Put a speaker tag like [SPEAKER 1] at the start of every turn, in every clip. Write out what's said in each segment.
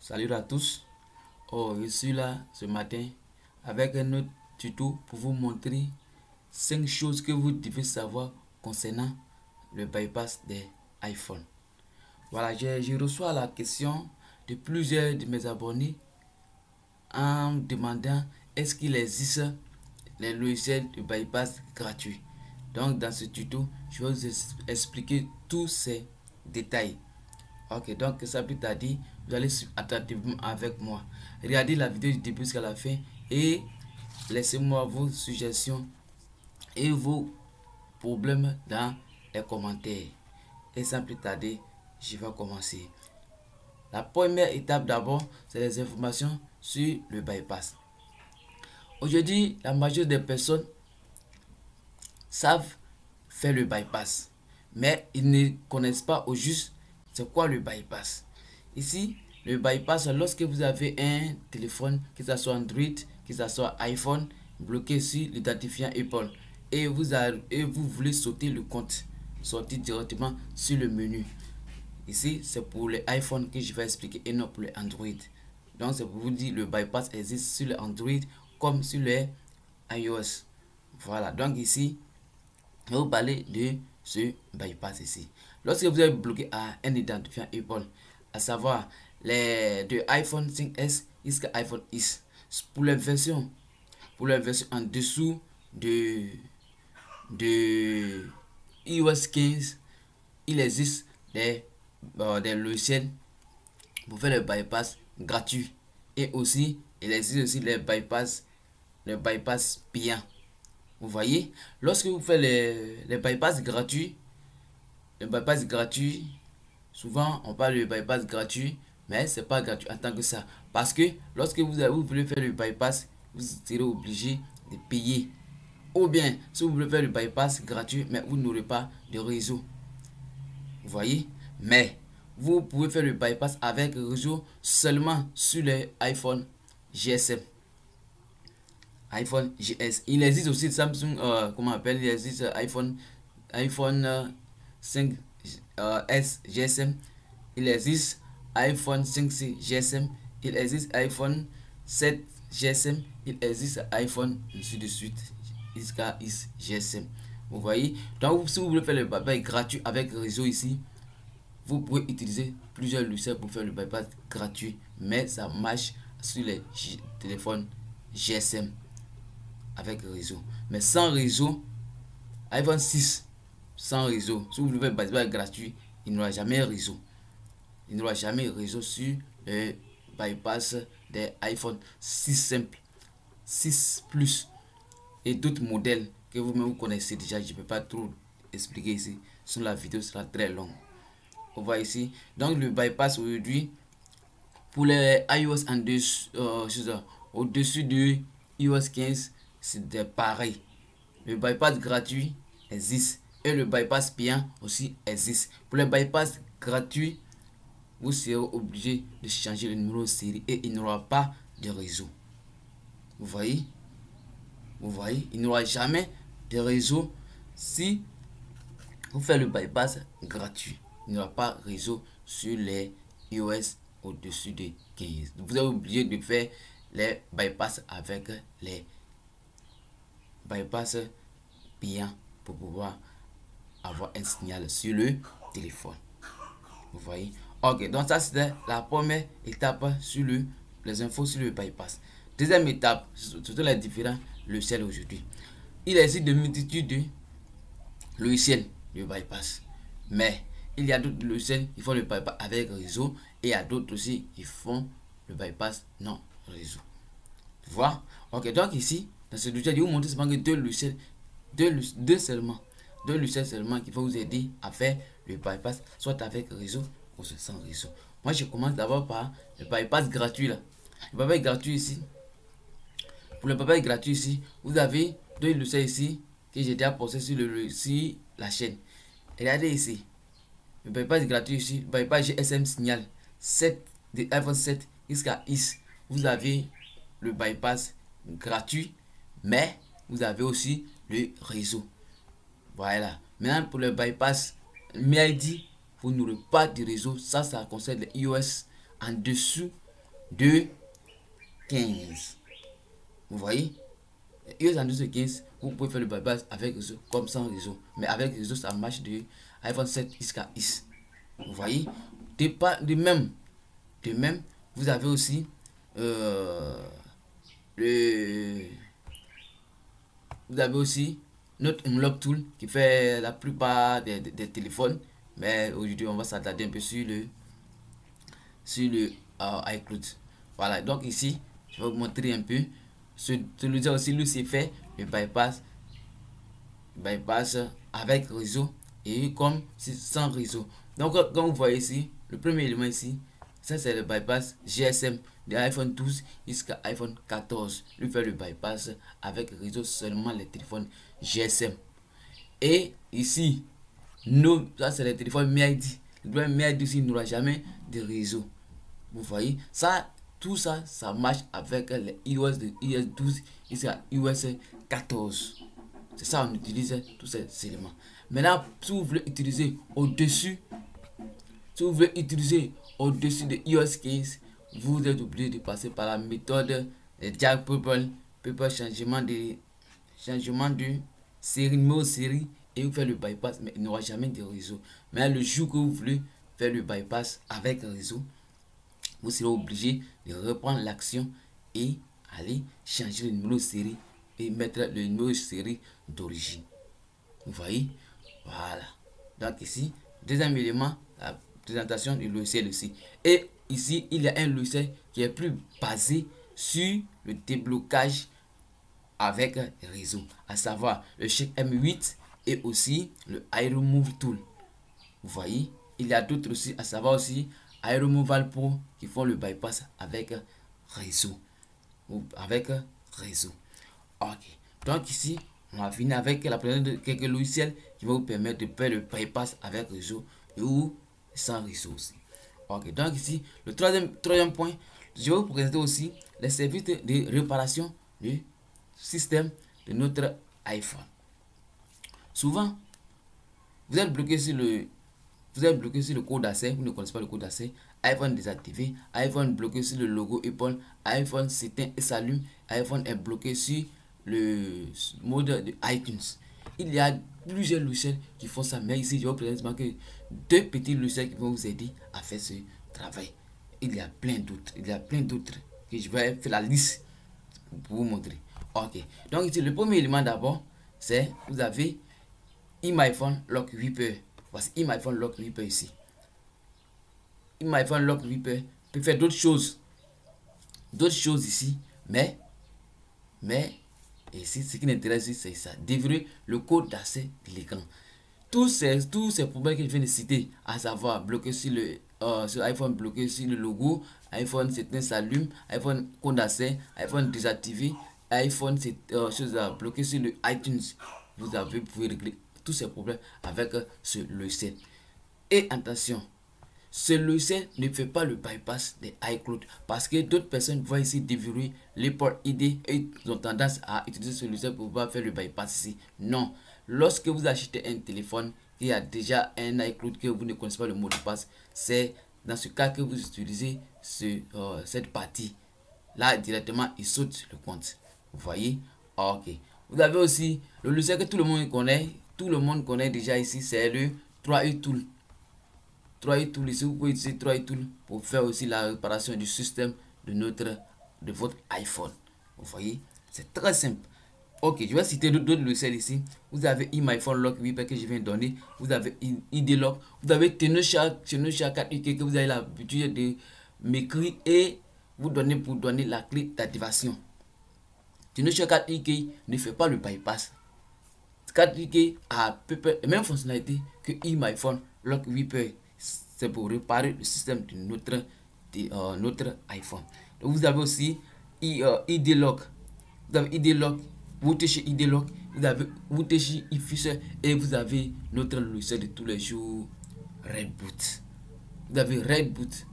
[SPEAKER 1] Salut à tous. Je suis là ce matin avec un autre tuto pour vous montrer 5 choses que vous devez savoir concernant le bypass des iPhones. Voilà, je reçois la question de plusieurs de mes abonnés en me demandant est-ce qu'il existe les logiciels de bypass gratuits. Donc dans ce tuto, je vais vous expliquer tous ces détails. Ok, donc ça plus tarder, vous allez suivre attentivement avec moi. Regardez la vidéo du début jusqu'à la fin et laissez-moi vos suggestions et vos problèmes dans les commentaires. Et sans plus tarder, je vais commencer. La première étape d'abord, c'est les informations sur le bypass. Aujourd'hui, la majorité des personnes savent faire le bypass, mais ils ne connaissent pas au juste c'est quoi le bypass. Ici, le bypass, lorsque vous avez un téléphone, que ce soit Android, que ce soit iPhone, bloqué sur l'identifiant Apple, et vous voulez sauter le compte, sortir directement sur le menu. Ici, c'est pour les iPhone que je vais expliquer et non pour les Android. Donc, c'est pour vous dire le bypass existe sur les Android comme sur les iOS. Voilà, donc ici, je vais vous parler de ce bypass ici. Lorsque vous êtes bloqué à un identifiant Apple, à savoir les de iPhone 5S jusqu'à iPhone X, pour les versions en dessous de iOS 15, il existe des logiciels pour faire le bypass gratuit, et aussi il existe aussi les bypass payants. Vous voyez, lorsque vous faites les bypass gratuits, souvent on parle de bypass gratuit, mais c'est pas gratuit en tant que ça. Parce que lorsque vous voulez faire le bypass, vous serez obligé de payer. Ou bien, si vous voulez faire le bypass gratuit, mais vous n'aurez pas de réseau. Vous voyez, mais vous pouvez faire le bypass avec réseau seulement sur les iPhone GSM. iPhone GS. Il existe aussi Samsung, comment on appelle, il existe iPhone 5 S GSM. Il existe iPhone 5C GSM. Il existe iPhone 7 GSM. Il existe iPhone ainsi de suite jusqu'à GSM. Vous voyez, donc si vous voulez faire le bypass gratuit avec réseau ici, vous pouvez utiliser plusieurs logiciels pour faire le bypass gratuit, mais ça marche sur les téléphones GSM avec réseau. Mais sans réseau, iPhone 6 sans réseau, si vous voulez faire le bypass gratuit, il n'y aura jamais réseau. Il n'y aura jamais réseau sur le bypass des iPhone 6 simple, 6 Plus et d'autres modèles que vous-même connaissez déjà. Je ne peux pas trop expliquer ici, sur la vidéo sera très longue. On voit ici, donc le bypass aujourd'hui pour les iOS au-dessus de iOS 15, c'est pareil. Le bypass gratuit existe et le bypass payant aussi existe. Pour le bypass gratuit, vous serez obligé de changer le numéro de série et il n'y aura pas de réseau. Vous voyez, il n'y aura jamais de réseau si vous faites le bypass gratuit. Il n'y aura pas réseau sur les iOS au-dessus de 15. Vous êtes obligé de faire les bypass avec les bypass payants pour pouvoir avoir un signal sur le téléphone. Vous voyez, ok, donc ça c'était la première étape sur les infos sur le bypass. Deuxième étape, surtout les différents logiciels aujourd'hui. Il existe de multitudes de logiciels de bypass, mais il y a d'autres logiciels qui font le bypass avec réseau et il y a d'autres aussi qui font le bypass non réseau. Tu vois, ok, donc ici dans ce logiciel, je vais vous montrer seulement que deux logiciels seulement qui vont vous aider à faire le bypass soit avec réseau ou sans réseau. Moi je commence d'abord par le bypass gratuit là. Le bypass gratuit ici. Pour le bypass gratuit ici, vous avez deux logiciels ici que j'ai déjà posté sur la chaîne. Regardez ici. Le bypass gratuit ici, le bypass GSM signal 7 de iPhone 7 jusqu'à X. Vous avez le bypass gratuit, mais vous avez aussi le réseau. Voilà. Maintenant pour le bypass MID, vous n'aurez pas de réseau. Ça concerne les iOS en dessous de 15. Vous voyez, iOS Android de 15, vous pouvez faire le bypass avec réseau comme sans réseau. Mais avec réseau, ça marche de iPhone 7 jusqu'à X. Vous voyez, de même, vous avez aussi le vous avez aussi notre Unlock Tool qui fait la plupart des téléphones. Mais aujourd'hui, on va s'attarder un peu sur le iCloud. Voilà, donc ici, je vais vous montrer un peu. Celui-là aussi, lui, c'est fait le bypass avec réseau et comme sans réseau. Donc, comme vous voyez ici, le premier élément ici, ça c'est le bypass GSM de iPhone 12 jusqu'à iPhone 14. Lui fait le bypass avec réseau seulement les téléphones GSM. Et ici, ça c'est les téléphones MID. Le problème MID aussi n'aura jamais de réseau. Vous voyez, ça, tout ça, ça marche avec les iOS de iOS 12 jusqu'à iOS 14. C'est ça, on utilise tous ces éléments. Maintenant, si vous voulez utiliser au-dessus, de iOS 15, vous êtes obligé de passer par la méthode de Jack Purple, changement de série, numéro série, et vous faites le bypass, mais il n'y aura jamais de réseau. Mais le jour que vous voulez faire le bypass avec réseau, vous serez obligé de reprendre l'action et aller changer le numéro de série et mettre le numéro de série d'origine. Vous voyez, voilà. Donc ici, deuxième élément, la présentation du logiciel aussi. Et ici, il y a un logiciel qui est plus basé sur le déblocage avec réseau, à savoir le Check M8 et aussi le iRemove Tool. Vous voyez, il y a d'autres aussi, à savoir aussi iRemoval Pro qui font le bypass avec réseau. Ok, donc ici, on va finir avec la présentation de quelques logiciels qui vont vous permettre de faire le bypass avec réseau ou sans réseau aussi. Ok, donc ici, le troisième point, je vais vous présenter aussi les services de réparation du système de notre iPhone. Souvent, vous êtes bloqué sur le code d'accès, vous ne connaissez pas le code d'accès, iPhone désactivé, iPhone bloqué sur le logo Apple, iPhone s'éteint et s'allume, iPhone est bloqué sur le mode de iTunes. Il y a plusieurs logiciels qui font ça, mais ici je vais vous présenter deux petits logiciels qui vont vous aider à faire ce travail. Il y a plein d'autres que je vais faire la liste pour vous montrer. Ok, donc ici le premier élément d'abord, c'est vous avez iMyPhone Lock Repair. Voici iMyPhone Lock Repair ici. iMyPhone Lock Repair peut faire d'autres choses ici, mais ici ce qui m'intéresse c'est ça, déverrouiller le code d'accès de l'écran. Tous ces problèmes que je viens de citer, à savoir bloquer sur iPhone, bloqué sur le logo, iPhone s'éteint, s'allume, iPhone code d'accès, iPhone désactivé, iPhone bloqué sur le iTunes, vous pouvez régler tous ces problèmes avec ce logiciel. Et attention, ce logiciel ne fait pas le bypass des iCloud parce que d'autres personnes vont ici déverrouiller les ports ID et ils ont tendance à utiliser ce logiciel pour pouvoir faire le bypass ici. Non, lorsque vous achetez un téléphone qui a déjà un iCloud que vous ne connaissez pas le mot de passe, c'est dans ce cas que vous utilisez cette partie. Là, directement, il saute le compte. Vous voyez? Ok. Vous avez aussi le logiciel que tout le monde connaît déjà ici, c'est le 3i Tool. 3i Tool ici, vous pouvez utiliser 3i Tool pour faire aussi la réparation du système de votre iPhone. Vous voyez? C'est très simple. Ok, je vais citer d'autres logiciels ici. Vous avez iMyPhone Lock Repair que je viens de donner. Vous avez ID Lock. Vous avez Tenosha 4UK que vous avez l'habitude de m'écrire et vous donner pour donner la clé d'activation. Tenosha 4UK ne fait pas le bypass. 4UK a la même fonctionnalité que iMyPhone Lock Repair. C'est pour réparer le système de notre iPhone. Donc vous avez aussi ID Lock. Vous avez ID Lock, Wuteshi ID Lock, vous avez Wuteshi eFisher et vous avez notre logiciel de tous les jours, Redboot. Vous avez Redboot.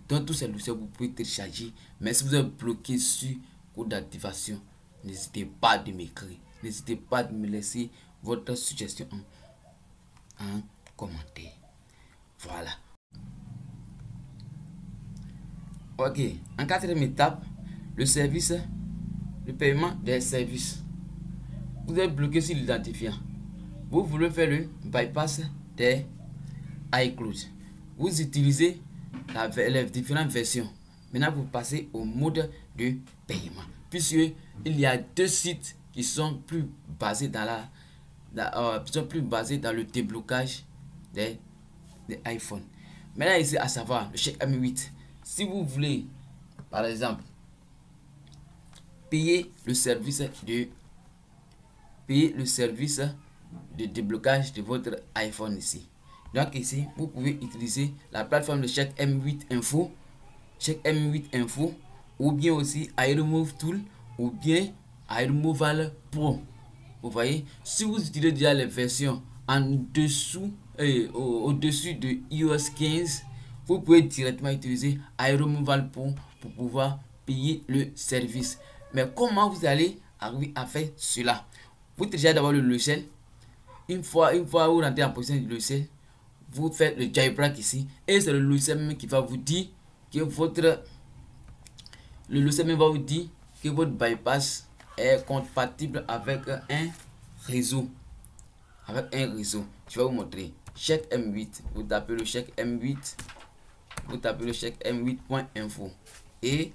[SPEAKER 1] Dans tous ces logiciels, vous pouvez télécharger. Mais si vous êtes bloqué sur code d'activation, n'hésitez pas de m'écrire. N'hésitez pas de me laisser votre suggestion en commentaire. Voilà. Ok, en quatrième étape, le service, le paiement des services. Vous êtes bloqué sur l'identifiant. Vous voulez faire le bypass des iCloud. Vous utilisez les différentes versions. Maintenant, vous passez au mode de paiement. Puisque il y a deux sites qui sont plus basés dans le déblocage des iPhones. Maintenant, ici, à savoir le chèque M8. Si vous voulez, par exemple, payer le service de déblocage de votre iPhone ici. Donc ici, vous pouvez utiliser la plateforme de chèque M8 Info, ou bien aussi iRemove Tool, ou bien iRemoval Pro. Vous voyez, si vous utilisez déjà les versions en dessous et au-dessus de iOS 15, vous pouvez directement utiliser iRemoval Pro pour pouvoir payer le service. Mais comment vous allez arriver à faire cela? Vous téléchargez d'abord le logiciel. Une fois vous rentrez en possession du logiciel, vous faites le jailbreak ici. Et c'est le logiciel même qui va vous dire que votre bypass est compatible avec un réseau. Je vais vous montrer. Chèque M8. Vous tapez le chèque M8. Vous tapez le chèque M8.info. Et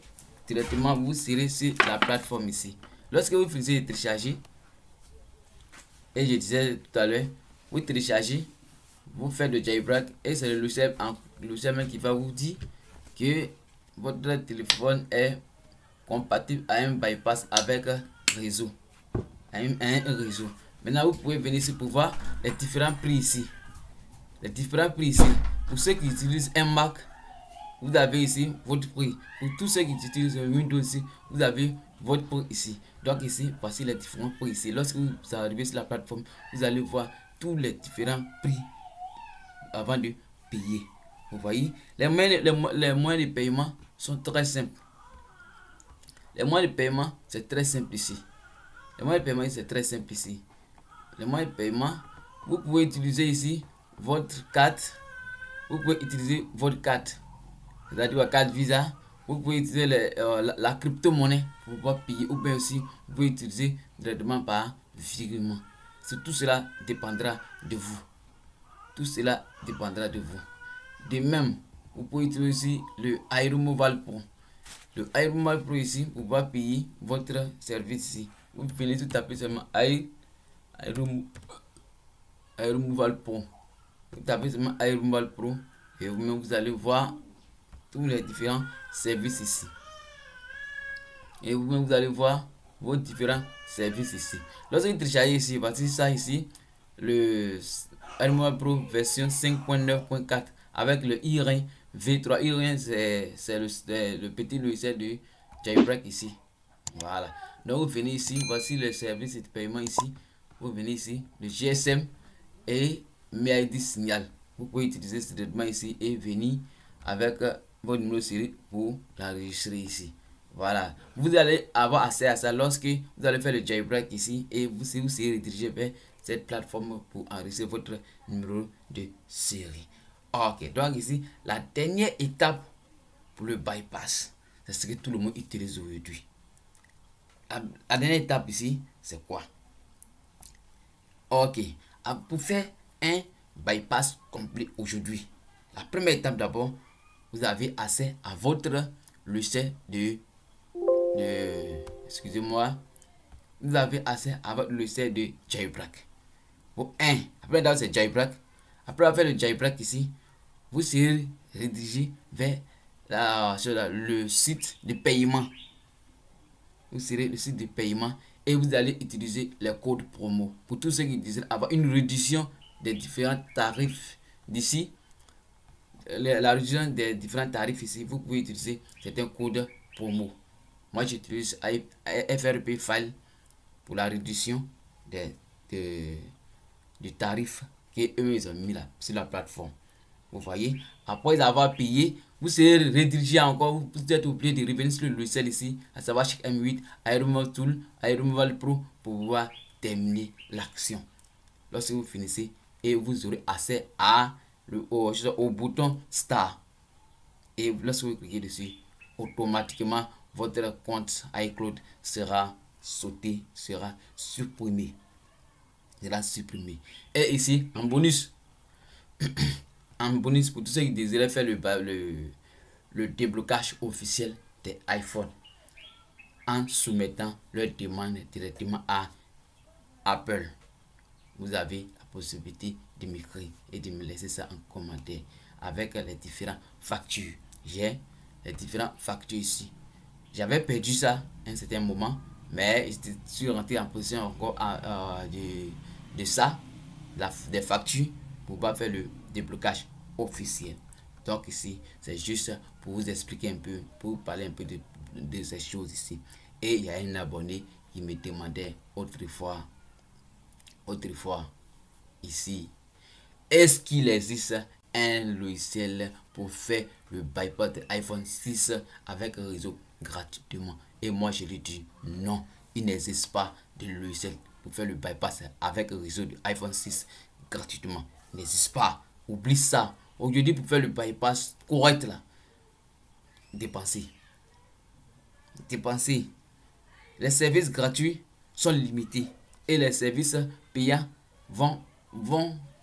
[SPEAKER 1] directement vous serez sur la plateforme ici. Lorsque vous faisiez télécharger, et je disais tout à l'heure, vous téléchargez, vous faites le jailbreak et c'est le logiciel même qui va vous dire que votre téléphone est compatible à un bypass avec réseau. Un réseau. Maintenant, vous pouvez venir ici pour voir les différents prix ici. Pour ceux qui utilisent un Mac, vous avez ici votre prix. Pour tous ceux qui utilisent Windows ici, vous avez votre prix ici. Donc ici, voici les différents prix ici. Lorsque vous arrivez sur la plateforme, vous allez voir tous les différents prix avant de payer. Vous voyez, les moyens de paiement sont très simples. Les moyens de paiement, c'est très simple ici. Les moyens de paiement, vous pouvez utiliser ici votre carte. C'est-à-dire la carte Visa. Vous pouvez utiliser la crypto-monnaie pour pouvoir payer, ou bien aussi vous pouvez utiliser directement par virement. Tout cela dépendra de vous. De même, vous pouvez utiliser le iRemoval Pro. Le iRemoval Pro ici pour pouvoir payer votre service ici. Vous venez tout taper seulement iRemoval Pro. Vous tapez seulement iRemoval Pro et vous allez voir tous les différents services ici. Et vous allez voir vos différents services ici. Lorsque vous téléchargez ici, voici ça ici, le iRemoval Pro version 5.9.4 avec le iRain V3. iRain c'est le petit logiciel de jailbreak ici. Voilà. Donc vous venez ici, voici le service de paiement ici. Vous venez ici, le GSM et MID Signal. Vous pouvez utiliser ce traitement ici et venir avec votre numéro de série pour l'enregistrer ici. Voilà. Vous allez avoir accès à ça lorsque vous allez faire le jailbreak ici et vous serez redirigé vers cette plateforme pour enregistrer votre numéro de série. Ok, donc ici, la dernière étape pour le bypass, c'est ce que tout le monde utilise aujourd'hui. La dernière étape ici, c'est quoi? Ok, pour faire un bypass complet aujourd'hui, la première étape d'abord, vous avez accès à votre logiciel excusez-moi, vous avez accès à votre logiciel de jailbreak. Après d'abord c'est jailbreak. Après avoir fait le jailbreak ici, vous serez redirigé vers le site de paiement. Et vous allez utiliser les codes promo. Pour tous ceux qui désirent avoir une réduction des différents tarifs d'ici, la réduction des différents tarifs ici, vous pouvez utiliser certains codes promo. Moi j'utilise FRP File pour la réduction du tarif qu'eux ils ont mis là, sur la plateforme. Vous voyez, après avoir payé, vous serez redirigé encore, vous êtes obligé de revenir sur le logiciel ici, à savoir Chèque M8, iRemoval Tool, iRemoval Pro pour pouvoir terminer l'action. Lorsque vous finissez, et vous aurez accès au bouton Start. Et lorsque vous cliquez dessus, automatiquement votre compte iCloud sera sauté, sera supprimé. Et ici, en bonus, pour tous ceux qui désiraient faire le déblocage officiel des iPhones en soumettant leur demande directement à Apple, vous avez la possibilité de m'écrire et de me laisser ça en commentaire avec les différentes factures. J'ai les différentes factures ici. J'avais perdu ça à un certain moment, mais je suis rentré en position encore de ça, des factures, pour pas faire le déblocage officiel. Donc ici, c'est juste pour vous expliquer un peu, pour vous parler un peu de ces choses ici. Et il y a un abonné qui me demandait autrefois ici, est-ce qu'il existe un logiciel pour faire le bypass de iPhone 6 avec un réseau gratuitement? Et moi je lui dis non, il n'existe pas de logiciel pour faire le bypass avec un réseau de iPhone 6 gratuitement. Il n'existe pas, oublie ça. Aujourd'hui, pour faire le bypass correct là, dépensez. Les services gratuits sont limités et les services payants vont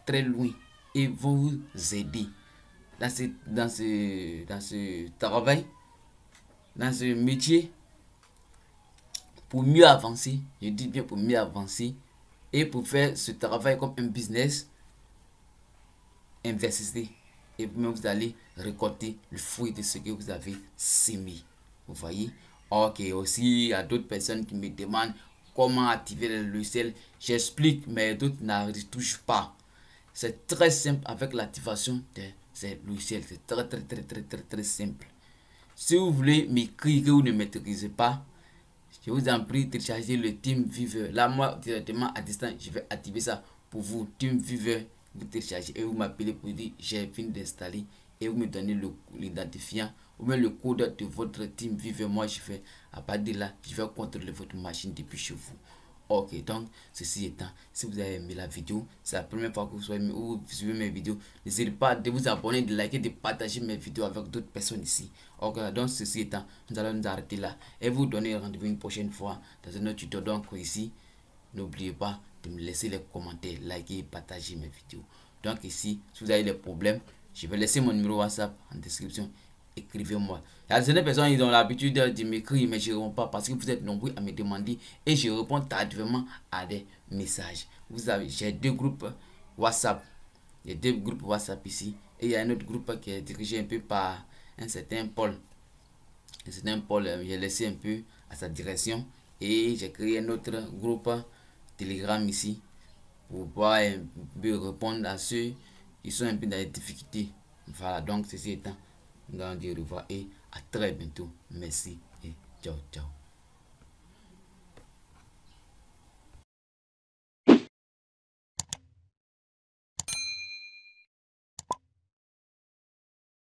[SPEAKER 1] très loin et vont vous aider dans ce travail, dans ce métier, pour mieux avancer. Je dis bien pour mieux avancer et pour faire ce travail comme un business. Investissez et vous allez récolter le fruit de ce que vous avez sémé. Vous voyez? Ok, aussi il y a d'autres personnes qui me demandent comment activer le logiciel. J'explique, mais d'autres n'arrivent toujours pas. C'est très simple avec l'activation de ces logiciels. C'est très simple. Si vous voulez m'écrire que vous ne maîtrisez pas, je vous en prie, télécharger le TeamViewer. Là, moi, directement à distance, je vais activer ça pour vous. TeamViewer, vous téléchargez et vous m'appelez pour dire j'ai fini d'installer et vous me donnez l'identifiant ou même le code de votre TeamViewer. Moi, je fais à partir de là, je vais contrôler votre machine depuis chez vous. Ok, donc ceci étant, si vous avez aimé la vidéo, c'est la première fois que vous suivez mes vidéos, n'hésitez pas de vous abonner, de liker, de partager mes vidéos avec d'autres personnes ici. Ok, donc ceci étant, nous allons nous arrêter là et vous donner rendez-vous une prochaine fois dans un autre tuto. Donc ici, n'oubliez pas de me laisser les commentaires, liker et partager mes vidéos. Donc ici, si vous avez des problèmes, je vais laisser mon numéro WhatsApp en description. Écrivez-moi. Il y a certaines personnes, ils ont l'habitude de m'écrire, mais je ne réponds pas parce que vous êtes nombreux à me demander et je réponds tardivement à des messages. J'ai deux groupes WhatsApp. Il y a deux groupes WhatsApp ici. Et il y a un autre groupe qui est dirigé un peu par un certain Paul. J'ai laissé un peu à sa direction. Et j'ai créé un autre groupe Telegram ici pour pouvoir un peu répondre à ceux qui sont un peu dans les difficultés. Voilà, donc ceci étant, nous allons dire au revoir et à très bientôt. Merci et ciao, ciao.